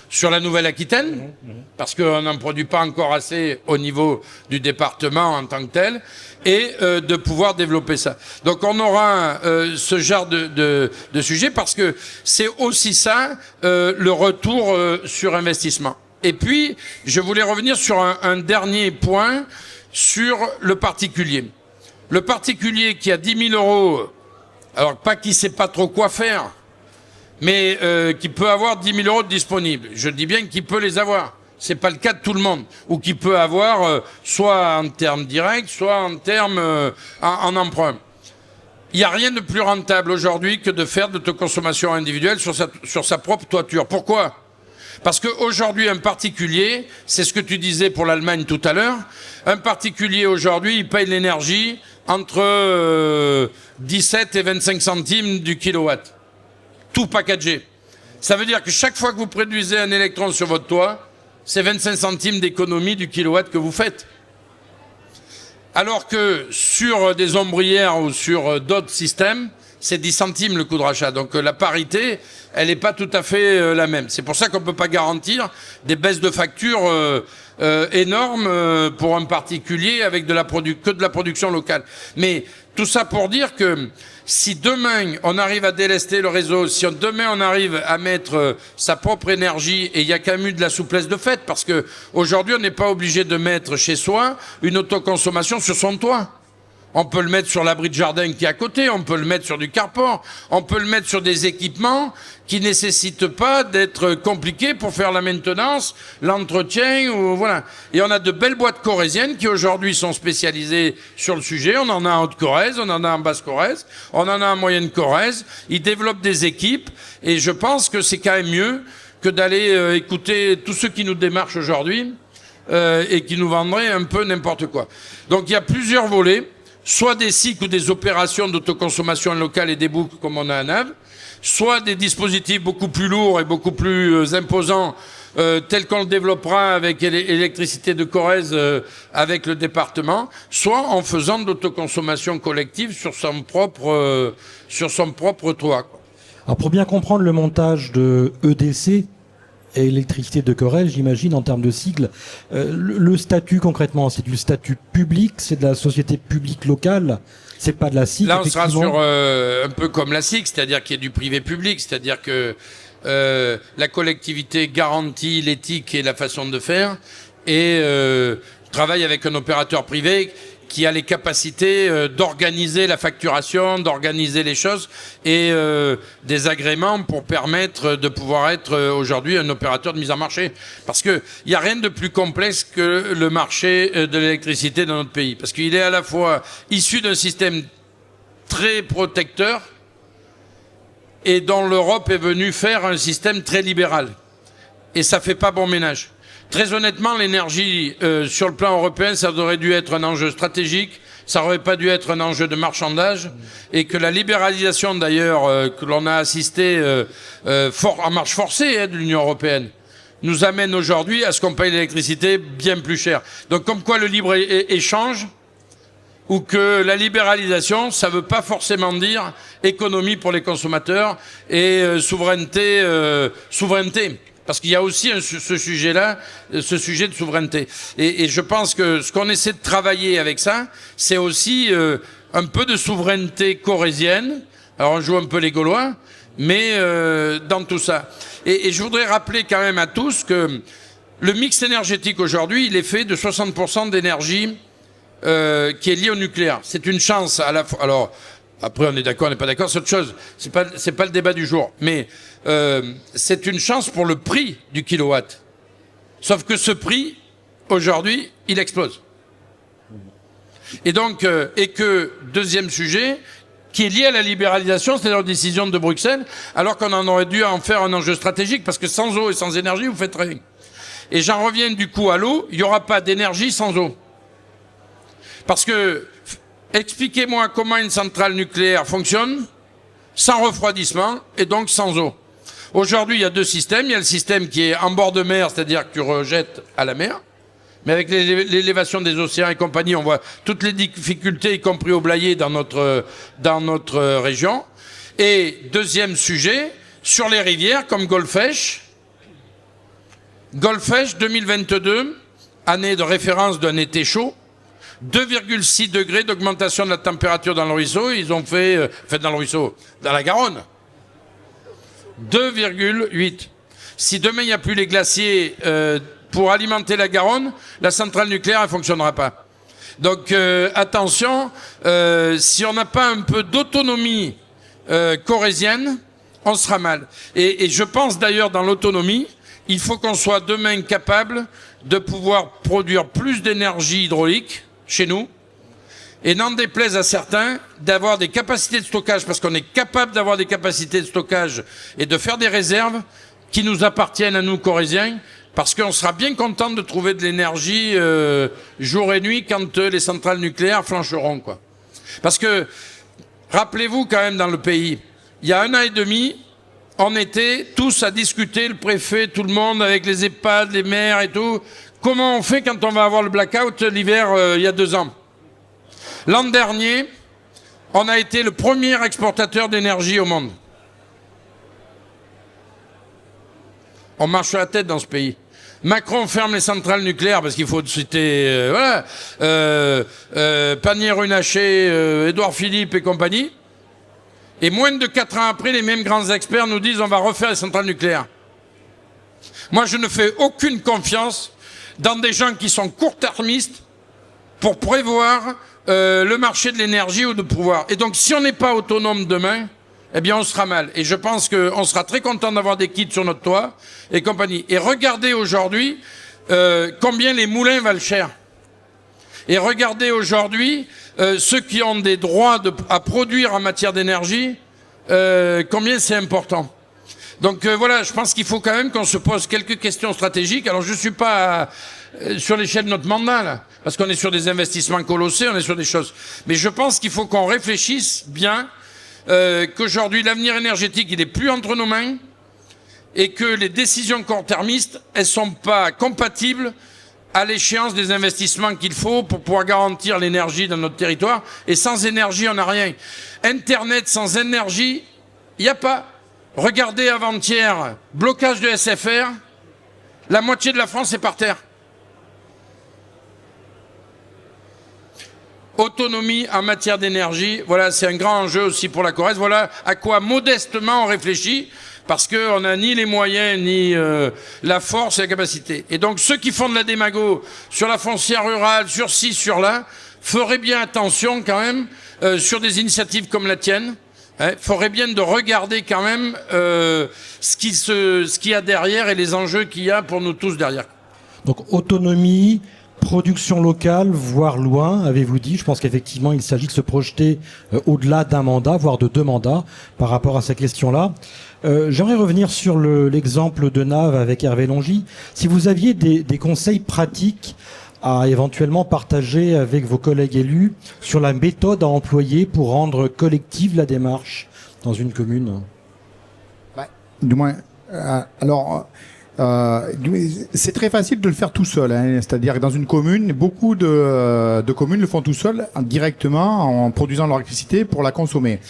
sur la Nouvelle-Aquitaine, parce qu'on n'en produit pas encore assez au niveau du département en tant que tel, et de pouvoir développer ça. Donc on aura ce genre de sujet, parce que c'est aussi ça, le retour sur investissement. Et puis, je voulais revenir sur un dernier point, sur le particulier. Le particulier qui a 10 000 euros, alors pas qui sait pas trop quoi faire, mais qui peut avoir 10 000 euros de disponibles. Je dis bien qu'il peut les avoir. C'est pas le cas de tout le monde. Ou qui peut avoir soit en termes directs, soit en termes en emprunt. Il n'y a rien de plus rentable aujourd'hui que de faire de l'autoconsommation individuelle sur sa propre toiture. Pourquoi ? Parce qu'aujourd'hui, un particulier, c'est ce que tu disais pour l'Allemagne tout à l'heure, un particulier aujourd'hui, il paye l'énergie entre 17 et 25 centimes du kilowatt. Tout packagé. Ça veut dire que chaque fois que vous produisez un électron sur votre toit, c'est 25 centimes d'économie du kilowatt que vous faites. Alors que sur des ombrières ou sur d'autres systèmes, c'est 10 centimes le coût de rachat. Donc la parité, elle n'est pas tout à fait la même. C'est pour ça qu'on ne peut pas garantir des baisses de factures énormes pour un particulier avec que de la production locale. Mais tout ça pour dire que si demain on arrive à délester le réseau, si demain on arrive à mettre sa propre énergie, et il y a quand même eu de la souplesse de fait, parce que aujourd'hui on n'est pas obligé de mettre chez soi une autoconsommation sur son toit. On peut le mettre sur l'abri de jardin qui est à côté, on peut le mettre sur du carport, on peut le mettre sur des équipements qui nécessitent pas d'être compliqués pour faire la maintenance, l'entretien, ou voilà. Et on a de belles boîtes corréziennes qui aujourd'hui sont spécialisées sur le sujet. On en a en Haute-Corrèze, on en a en Basse-Corrèze, on en a en Moyenne-Corrèze. Ils développent des équipes, et je pense que c'est quand même mieux que d'aller écouter tous ceux qui nous démarchent aujourd'hui et qui nous vendraient un peu n'importe quoi. Donc il y a plusieurs volets. Soit des cycles ou des opérations d'autoconsommation locale et des boucles comme on a à Naves, soit des dispositifs beaucoup plus lourds et beaucoup plus imposants, tels qu'on le développera avec Électricité de Corrèze, avec le département, soit en faisant de l'autoconsommation collective sur son propre toit. Alors pour bien comprendre le montage de EDC, et Électricité de Corrèze, j'imagine, en termes de sigle. Le statut, concrètement, c'est du statut public, c'est de la société publique locale, c'est pas de la SIC. Là, on sera sur un peu comme la SIC, c'est-à-dire qu'il y a du privé-public, c'est-à-dire que la collectivité garantit l'éthique et la façon de faire, et travaille avec un opérateur privé qui a les capacités d'organiser la facturation, d'organiser les choses, et des agréments pour permettre de pouvoir être aujourd'hui un opérateur de mise en marché. Parce qu'il n'y a rien de plus complexe que le marché de l'électricité dans notre pays. Parce qu'il est à la fois issu d'un système très protecteur et dont l'Europe est venue faire un système très libéral. Et ça fait pas bon ménage. Très honnêtement, l'énergie, sur le plan européen, ça aurait dû être un enjeu stratégique, ça aurait pas dû être un enjeu de marchandage, et que la libéralisation, d'ailleurs, que l'on a assisté en marche forcée de l'Union européenne, nous amène aujourd'hui à ce qu'on paye l'électricité bien plus cher. Donc comme quoi le libre-échange, ou que la libéralisation, ça veut pas forcément dire économie pour les consommateurs et souveraineté. Parce qu'il y a aussi ce sujet-là, ce sujet de souveraineté. Et je pense que ce qu'on essaie de travailler avec ça, c'est aussi un peu de souveraineté corrézienne. Alors on joue un peu les Gaulois, mais dans tout ça. Et je voudrais rappeler quand même à tous que le mix énergétique aujourd'hui, il est fait de 60% d'énergie qui est liée au nucléaire. C'est une chance à la fois. Alors après, on est d'accord, on n'est pas d'accord, c'est autre chose. C'est pas le débat du jour. Mais c'est une chance pour le prix du kilowatt. Sauf que ce prix, aujourd'hui, il explose. Et donc, deuxième sujet, qui est lié à la libéralisation, c'est-à-dire aux décisions de Bruxelles, alors qu'on en aurait dû en faire un enjeu stratégique, parce que sans eau et sans énergie, vous faites rien. Et j'en reviens du coup à l'eau, il n'y aura pas d'énergie sans eau. Parce que, expliquez-moi comment une centrale nucléaire fonctionne sans refroidissement et donc sans eau. Aujourd'hui, il y a deux systèmes. Il y a le système qui est en bord de mer, c'est-à-dire que tu rejettes à la mer. Mais avec l'élévation des océans et compagnie, on voit toutes les difficultés, y compris au Blayais, dans notre région. Et deuxième sujet, sur les rivières comme Golfech. Golfech 2022, année de référence d'un été chaud, 2,6 degrés d'augmentation de la température dans le ruisseau. Ils ont fait dans le ruisseau, dans la Garonne, 2,8. Si demain il n'y a plus les glaciers pour alimenter la Garonne, la centrale nucléaire ne fonctionnera pas. Donc attention, si on n'a pas un peu d'autonomie corrézienne, on sera mal. Et je pense d'ailleurs dans l'autonomie, il faut qu'on soit demain capable de pouvoir produire plus d'énergie hydraulique chez nous, et n'en déplaise à certains, d'avoir des capacités de stockage, parce qu'on est capable d'avoir des capacités de stockage et de faire des réserves qui nous appartiennent à nous, Corréziens, parce qu'on sera bien content de trouver de l'énergie jour et nuit quand les centrales nucléaires flancheront, quoi. Parce que, rappelez-vous quand même dans le pays, il y a 1 an et demi, on était tous à discuter, le préfet, tout le monde, avec les EHPAD, les maires et tout. Comment on fait quand on va avoir le blackout l'hiver il y a 2 ans? L'an dernier, on a été le premier exportateur d'énergie au monde. On marche sur la tête dans ce pays. Macron ferme les centrales nucléaires parce qu'il faut citer Pannier-Runacher, Édouard Philippe et compagnie. Et moins de 4 ans après, les mêmes grands experts nous disent on va refaire les centrales nucléaires. Moi, je ne fais aucune confiance dans des gens qui sont court-termistes pour prévoir le marché de l'énergie ou de pouvoir. Et donc, si on n'est pas autonome demain, eh bien, on sera mal. Et je pense qu'on sera très content d'avoir des kits sur notre toit et compagnie. Et regardez aujourd'hui combien les moulins valent cher. Et regardez aujourd'hui ceux qui ont des droits à produire en matière d'énergie, combien c'est important. Donc voilà, je pense qu'il faut quand même qu'on se pose quelques questions stratégiques. Alors je ne suis pas sur l'échelle de notre mandat, là, parce qu'on est sur des investissements colossaux, on est sur des choses. Mais je pense qu'il faut qu'on réfléchisse bien, qu'aujourd'hui l'avenir énergétique, il n'est plus entre nos mains, et que les décisions court-termistes, elles sont pas compatibles à l'échéance des investissements qu'il faut pour pouvoir garantir l'énergie dans notre territoire. Et sans énergie, on n'a rien. Internet sans énergie, il n'y a pas. Regardez avant-hier, blocage de SFR, la moitié de la France est par terre. Autonomie en matière d'énergie, voilà, c'est un grand enjeu aussi pour la Corrèze. Voilà à quoi modestement on réfléchit, parce qu'on n'a ni les moyens, ni la force et la capacité. Et donc ceux qui font de la démago sur la foncière rurale, sur ci, sur là, feraient bien attention quand même sur des initiatives comme la tienne. Ferait bien de regarder quand même ce qu'il y a derrière et les enjeux qu'il y a pour nous tous derrière. Donc autonomie, production locale, voire loin, avez-vous dit. Je pense qu'effectivement, il s'agit de se projeter au-delà d'un mandat, voire de 2 mandats, par rapport à ces questions-là. J'aimerais revenir sur l'exemple de Naves avec Hervé Longy. Si vous aviez des conseils pratiques à éventuellement partager avec vos collègues élus sur la méthode à employer pour rendre collective la démarche dans une commune. Du moins, c'est très facile de le faire tout seul, hein. C'est-à-dire que dans une commune, beaucoup de communes le font tout seuls, directement, en produisant leur électricité pour la consommer.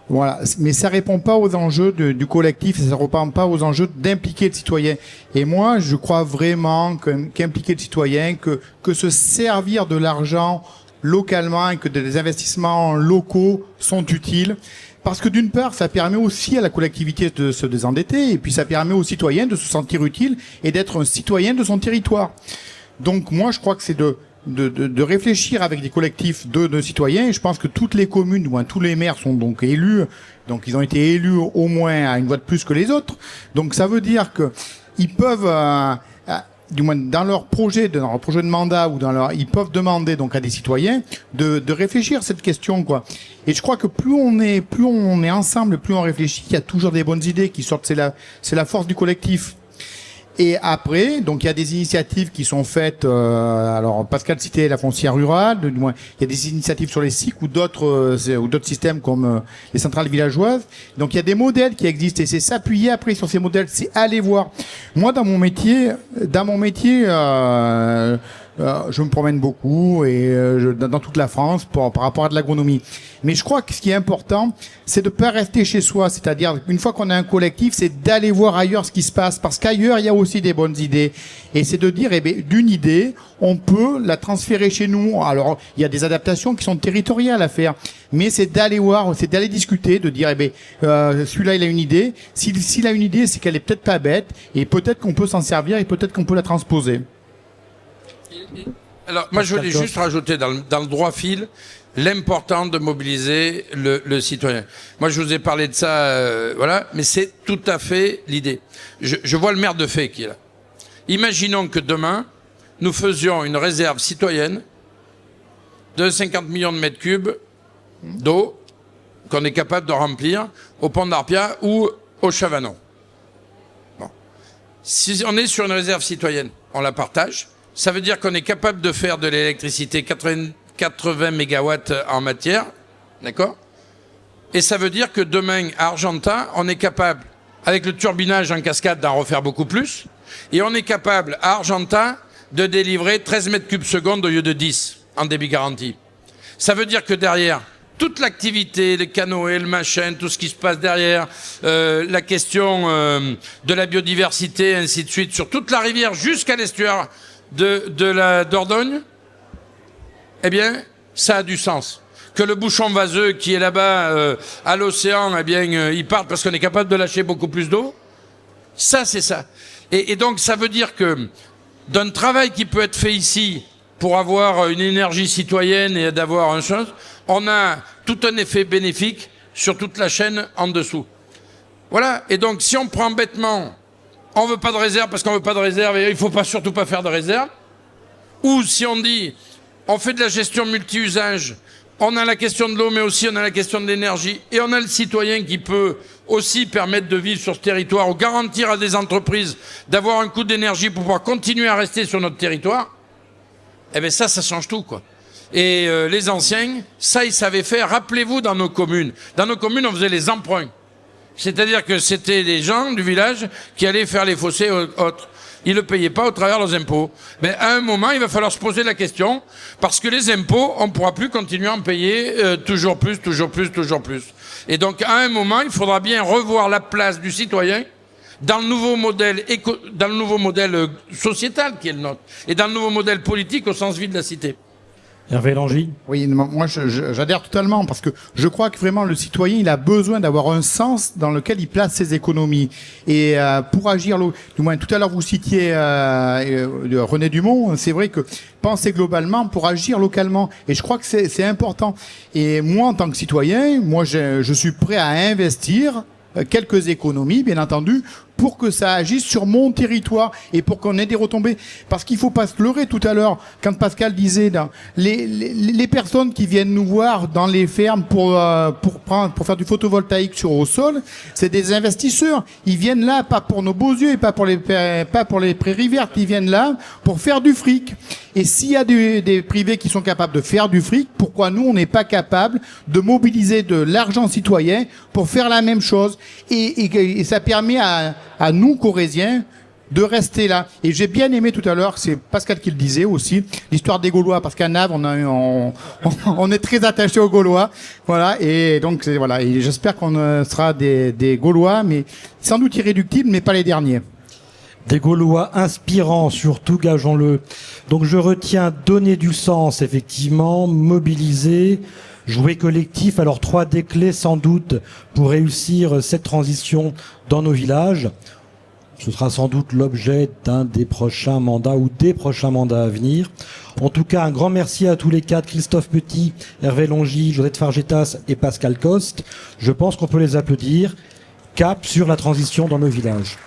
Voilà, mais ça répond pas aux enjeux du collectif, ça répond pas aux enjeux d'impliquer le citoyen. Et moi, je crois vraiment qu'impliquer le citoyen, que se servir de l'argent localement et que des investissements locaux sont utiles. Parce que d'une part, ça permet aussi à la collectivité de se désendetter, et puis ça permet aux citoyens de se sentir utile et d'être un citoyen de son territoire. Donc moi, je crois que c'est de réfléchir avec des collectifs de citoyens. Et je pense que toutes les communes, du moins tous les maires sont donc élus. Donc ils ont été élus au moins à une voix de plus que les autres. Donc ça veut dire que ils peuvent, du moins dans leur projet de mandat ou ils peuvent demander donc à des citoyens de réfléchir à cette question, quoi. Et je crois que plus on est ensemble, plus on réfléchit, il y a toujours des bonnes idées qui sortent. C'est la force du collectif. Et après, donc il y a des initiatives qui sont faites. Alors Pascal citait la foncière rurale. Du moins, il y a des initiatives sur les SIC ou d'autres systèmes comme les centrales villageoises. Donc il y a des modèles qui existent et c'est s'appuyer après sur ces modèles, c'est aller voir. Moi, dans mon métier, je me promène beaucoup et dans toute la France par rapport à de l'agronomie. Mais je crois que ce qui est important, c'est de pas rester chez soi. C'est-à-dire, une fois qu'on a un collectif, c'est d'aller voir ailleurs ce qui se passe. Parce qu'ailleurs, il y a aussi des bonnes idées. Et c'est de dire, d'une idée, on peut la transférer chez nous. Alors, il y a des adaptations qui sont territoriales à faire. Mais c'est d'aller voir, c'est d'aller discuter, de dire, celui-là, il a une idée. S'il a une idée, c'est qu'elle est peut-être pas bête. Et peut-être qu'on peut s'en servir et peut-être qu'on peut la transposer. Alors, moi, je voulais juste rajouter dans le droit fil l'important de mobiliser le citoyen. Moi, je vous ai parlé de ça, voilà, mais c'est tout à fait l'idée. Je vois le maire de Fay qui est là. Imaginons que demain, nous faisions une réserve citoyenne de 50 millions de mètres cubes d'eau qu'on est capable de remplir au pont d'Arpia ou au Chavanon. Bon. Si on est sur une réserve citoyenne, on la partage. Ça veut dire qu'on est capable de faire de l'électricité 80 mégawatts en matière, d'accord? Et ça veut dire que demain, à Argentat, on est capable, avec le turbinage en cascade, d'en refaire beaucoup plus. Et on est capable, à Argentat, de délivrer 13 mètres cubes secondes au lieu de 10 en débit garanti. Ça veut dire que derrière, toute l'activité, les canoës, le machin, tout ce qui se passe derrière, la question de la biodiversité, ainsi de suite, sur toute la rivière jusqu'à l'estuaire de la Dordogne, eh bien, ça a du sens. Que le bouchon vaseux qui est là-bas à l'océan, eh bien, il parte parce qu'on est capable de lâcher beaucoup plus d'eau. Ça, c'est ça. Et donc, ça veut dire que d'un travail qui peut être fait ici pour avoir une énergie citoyenne et d'avoir un chose, on a tout un effet bénéfique sur toute la chaîne en dessous. Voilà. Et donc, si on prend bêtement, on veut pas de réserve parce qu'on veut pas de réserve et il faut pas surtout pas faire de réserve, ou si on dit on fait de la gestion multi-usage, on a la question de l'eau, mais aussi on a la question de l'énergie, et on a le citoyen qui peut aussi permettre de vivre sur ce territoire, ou garantir à des entreprises d'avoir un coût d'énergie pour pouvoir continuer à rester sur notre territoire, eh bien ça change tout, quoi. Et les anciens, ça ils savaient faire. Rappelez-vous, dans nos communes, on faisait les emprunts. C'est-à-dire que c'était les gens du village qui allaient faire les fossés autres. Ils ne le payaient pas au travers de leurs impôts. Mais à un moment, il va falloir se poser la question, parce que les impôts, on ne pourra plus continuer à en payer toujours plus. Et donc, à un moment, il faudra bien revoir la place du citoyen dans le nouveau modèle sociétal qui est le nôtre, et dans le nouveau modèle politique au sens vide de la cité. Hervé Langy. Oui, moi j'adhère totalement, parce que je crois que vraiment le citoyen, il a besoin d'avoir un sens dans lequel il place ses économies. Et pour agir, du moins tout à l'heure vous citiez René Dumont, c'est vrai que penser globalement pour agir localement. Et je crois que c'est important. Et moi, en tant que citoyen, je suis prêt à investir quelques économies, bien entendu, pour que ça agisse sur mon territoire et pour qu'on ait des retombées. Parce qu'il faut pas se leurrer tout à l'heure, quand Pascal disait, les personnes qui viennent nous voir dans les fermes pour faire du photovoltaïque au sol, c'est des investisseurs. Ils viennent là, pas pour nos beaux yeux et pas pour les prairies vertes. Ils viennent là pour faire du fric. Et s'il y a des privés qui sont capables de faire du fric, pourquoi nous, on n'est pas capable de mobiliser de l'argent citoyen pour faire la même chose? Et ça permet à nous, Corréziens, de rester là. Et j'ai bien aimé tout à l'heure, c'est Pascal qui le disait aussi, l'histoire des Gaulois, parce qu'à Naves, on est très attaché aux Gaulois. Voilà. Et donc, voilà. Et j'espère qu'on sera des Gaulois, mais sans doute irréductibles, mais pas les derniers. Des Gaulois inspirants, surtout, gageons-le. Donc je retiens donner du sens, effectivement, mobiliser, jouer collectif. Alors 3 clés sans doute pour réussir cette transition dans nos villages. Ce sera sans doute l'objet d'un des prochains mandats ou des prochains mandats à venir. En tout cas, un grand merci à tous les 4, Christophe Petit, Hervé Longy, Josette Fargetas et Pascal Coste. Je pense qu'on peut les applaudir. Cap sur la transition dans nos villages.